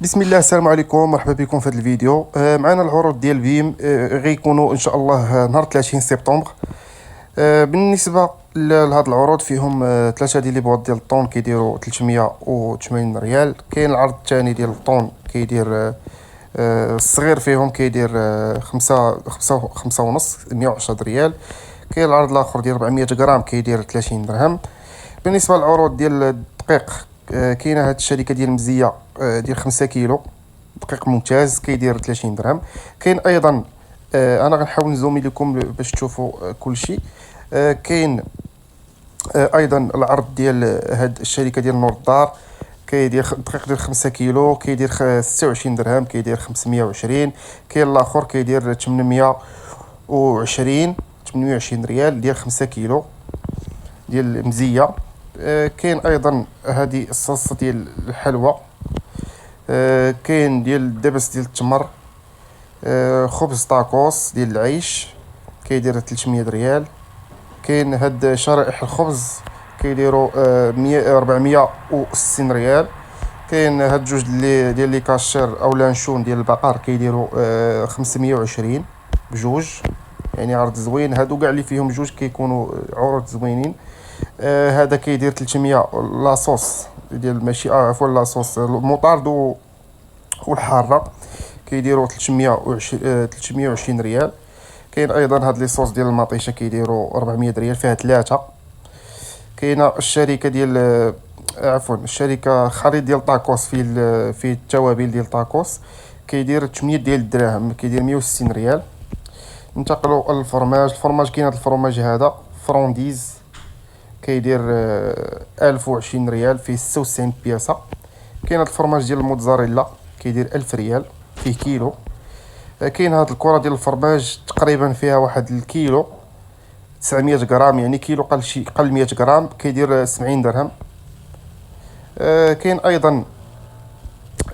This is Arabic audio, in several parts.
بسم الله، السلام عليكم، مرحبا بكم في هذا الفيديو. معنا العروض ديال بيم غيكونوا ان شاء الله نهار 30 سبتمبر. بالنسبه لهاد العروض فيهم ثلاثه ديال لي بواط ديال الطون كيديروا 380 ريال. كاين العرض الثاني ديال الطون كيدير الصغير فيهم كيدير خمسة ونص 110 ريال. كاين العرض الاخر ديال 400 غرام كيدير 30 درهم. بالنسبه للعروض ديال الدقيق كاينه هاد الشركه ديال مزيه ديال 5 كيلو دقيق ممتاز كيدير 30 درهم. كاين ايضا انا غنحاول نزومي لكم باش تشوفوا كل شيء. كاين ايضا العرض ديال هاد الشركه ديال نور الدار كيدير دقيق ديال 5 كيلو كيدير 26 درهم كيدير 520. كاين الاخر كيدير 820 ريال ديال 5 كيلو ديال مزيه. كاين ايضا هذه الصلصه ديال الحلوى. كاين ديال الدبس ديال التمر. خبز طاكوس ديال العيش كيدير 300 ريال. كاين هاد شرائح الخبز كيديروا 460 ريال. كاين هاد جوج ديال لي كاشير او لانشون ديال البقر كيديروا 520 بجوج، يعني عرض زوين. هادو كاع اللي فيهم جوج كيكونوا عروض زوينين. هذا كيدير 300 لاصوص ديال ماشي عفوا لاصوص المطارد والحاره كيديروا 320 ريال. كاين ايضا هاد لي صوص ديال المطيشه كيديروا 400 ريال فيها ثلاثه. كاينه الشركه ديال الشركه خليط ديال طاكوس فيه التوابل ديال طاكوس كيدير 800 ديال الدراهم كيدير 160 ريال. ننتقلوا الفرماج كاين هاد الفرماج هذا فرونديز كيدير 1020 ريال فيه 96 بياسه. كاين هاد الفرماج ديال الموتزاريلا كيدير 1000 ريال فيه كيلو. كاين هاد الكره ديال الفرماج تقريبا فيها واحد الكيلو 900 غرام، يعني كيلو قل 100 غرام كيدير 70 درهم. كاين ايضا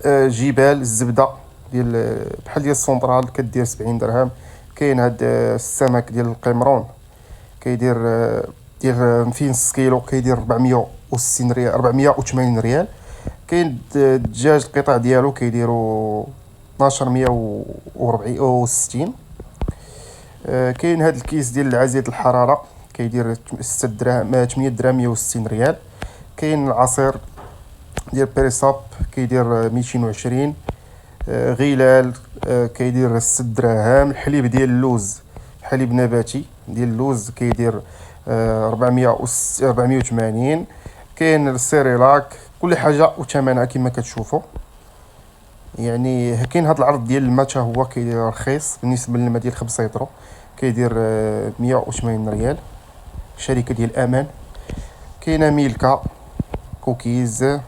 جبال الزبده ديال بحال ديال السونطرال كدير 70 درهم. كاين هاد السمك ديال القمرون كيدير ديال 200 كيلو كيدير 460 ريال 480 ريال. كاين الدجاج القطع ديالو كيديروا 1260. كاين هاد الكيس ديال العزيز الحراره كيدير 6 دراهم 8 دراهم 160 ريال. كاين العصير ديال بريساب كيدير 220. غلال كيدير 6 دراهم. الحليب ديال اللوز حليب نباتي ديال اللوز كيدير 480. كاين السيريلاك كل حاجه وثمنها كما كتشوفوا. يعني كاين هذا العرض ديال الماء حتى هو كيدير رخيص بالنسبه للماء ديال 5 لتر كيدير 180 ريال شركه ديال امان. كاينه ميلكا كوكيز.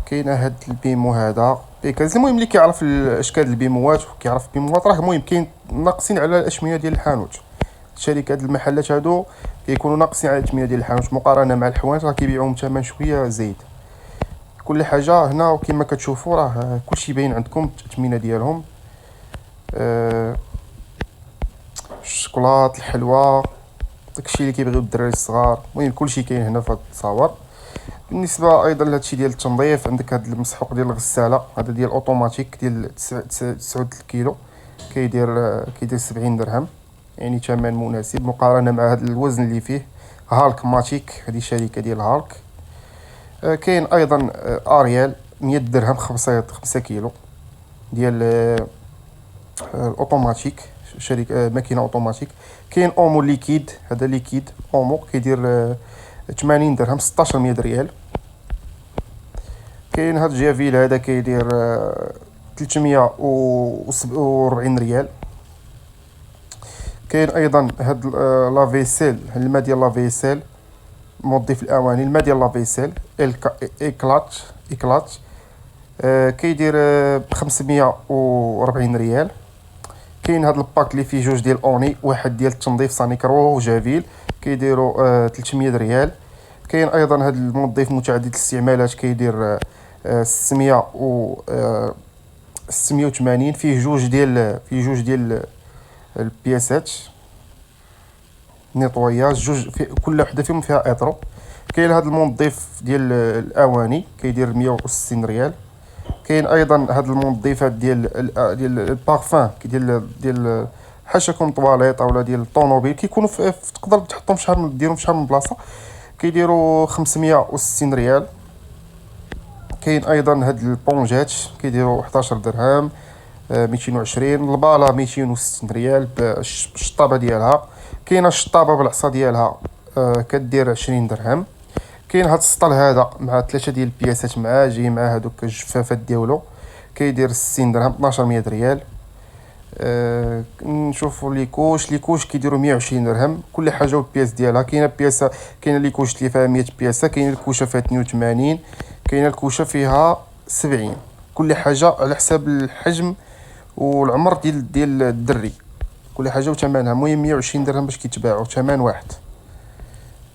كاينه هاد البيمو هذا بيكاز. المهم اللي كيعرف الاشكال البيموات وكيعرف البيموات راه المهم كاين ناقصين على الاشميه ديال الحانوت. شركات المحلات هادو كيكونوا ناقصين على الثمنه ديال الحانوت مقارنه مع الحوانت راه كيبيعوهم ثمن شويه زايد. كل حاجه هنا وكما كتشوفوا راه كلشي باين عندكم التثمينه ديالهم. الشوكولات الحلوى داكشي اللي كيبغيو الدراري الصغار. المهم كلشي كاين هنا في هاد التصاور. بالنسبه ايضا لهادشي ديال التنظيف عندك هاد المسحوق ديال الغساله هذا ديال اوتوماتيك ديال 9 كيلو كيدير 70 درهم، يعني ثمن مناسب مقارنه مع هذا الوزن اللي فيه. هالك ماتيك هذه شركه ديال هالك. كاين ايضا اريال 100 درهم 5 كيلو ديال الاوتوماتيك شركه ماكينه اوتوماتيك. كاين اومو ليكيد هذا ليكيد اومو كيدير 80 درهم 1600 ريال. كاين هاد جافيل هذا كيدير 340 ريال. كاين ايضا هاد لافيسيل الماء ديال لافيسيل منظف الاواني الماء ديال لافيسيل ايكلات كيدير 540 ريال. كاين هاد الباك اللي فيه جوج ديال اوني واحد ديال التنظيف سانيكرو وجافيل كيديروا 300 ريال. كاين ايضا هاد المنظف متعدد الاستعمالات كيدير 680 فيه جوج ديال البياسات نيطوياج جوج في كل وحده فيهم فيها اطرو. كاين هذا المنظف ديال الاواني كيدير 160 ريال. كاين ايضا هاد المنظفات ديال البارفان ديال حاشاكم طواليط اولا ديال الطوموبيل، كيكونوا تقدر تحطهم في شحال ديرهم في شحال من بلاصه، كيديروا 560 ريال. كاين ايضا هاد البونجات كيديروا 11 درهم. 220 البالا 260 ريال بالشطابه ديالها. كاينه الشطابه بالعصا ديالها كدير 20 درهم. كاين هاد السطل هذا مع 3 ديال البياسات معاه، جاي مع هادوك الجفافات ديالو، كيدير 60 درهم 1200 ريال. نشوفوا ليكوش كيديروا 120 درهم، كل حاجه والبياس ديالها. كاينه بياسه، كاينه ليكوش اللي فيها 100 بياسه، كاينه الكوشه فيها 82، كاينه الكوشه فيها 70. كل حاجه على حساب الحجم والعمر ديال الدري، كل حاجه وثمنها. المهم 120 درهم باش كيتباعوا، ثمن واحد،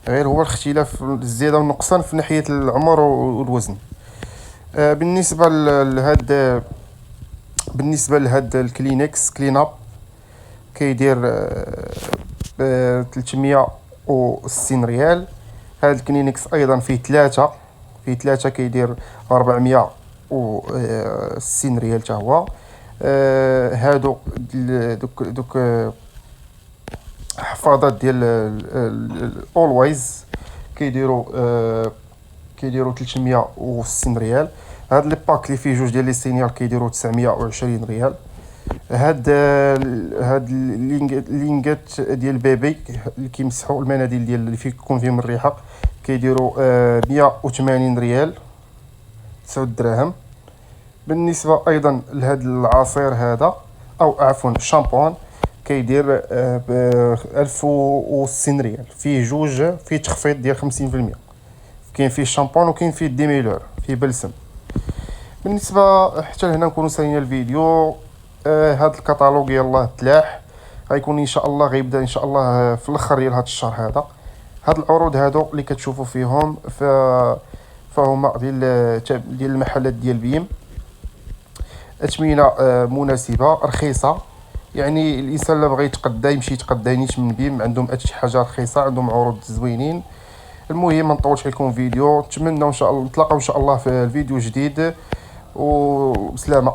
غير هو الاختلاف الزياده والنقصان في ناحيه العمر والوزن. بالنسبه لهاد الكلينكس كلين اب كيدير 360 ريال. هاد الكلينكس ايضا فيه ثلاثه كيدير 460 ريال حتى هو. هادو دوك حفاضات ديال اولويز كيديروا 360 ريال. هاد لي باك اللي فيه جوج ديال لي سينيال كيديروا 920 ريال. هاد اللينغات ديال بيبي اللي كيمسحوا المناديل ديال اللي كيكون فيهم الريحه كيديروا 180 ريال 9 دراهم. بالنسبه ايضا لهاد العصير هذا او عفوا شامبون كيدير ب 1060 ريال. فيه جوج، فيه تخفيض ديال 50%. كاين فيه شامبون وكاين فيه ديميلور فيه بلسم. بالنسبه حتى لهنا نكونوا سالينا الفيديو. هاد الكتالوج يلاه تلاح، غيكون ان شاء الله غيبدا ان شاء الله في الاخر ديال هاد الشهر هذا. هاد العروض هادو اللي كتشوفوا فيهم فهما ديال المحلات ديال بيم. اثمنه مناسبه رخيصه، يعني الانسان اللي بغى يتقدى يمشي يتقدى نيت من بيم، عندهم هادشي حاجه رخيصه، عندهم عروض زوينين. المهم ما نطولش عليكم فيديو، نتمنى ان شاء الله نتلاقاو ان شاء الله في الفيديو جديد، وبسلامه.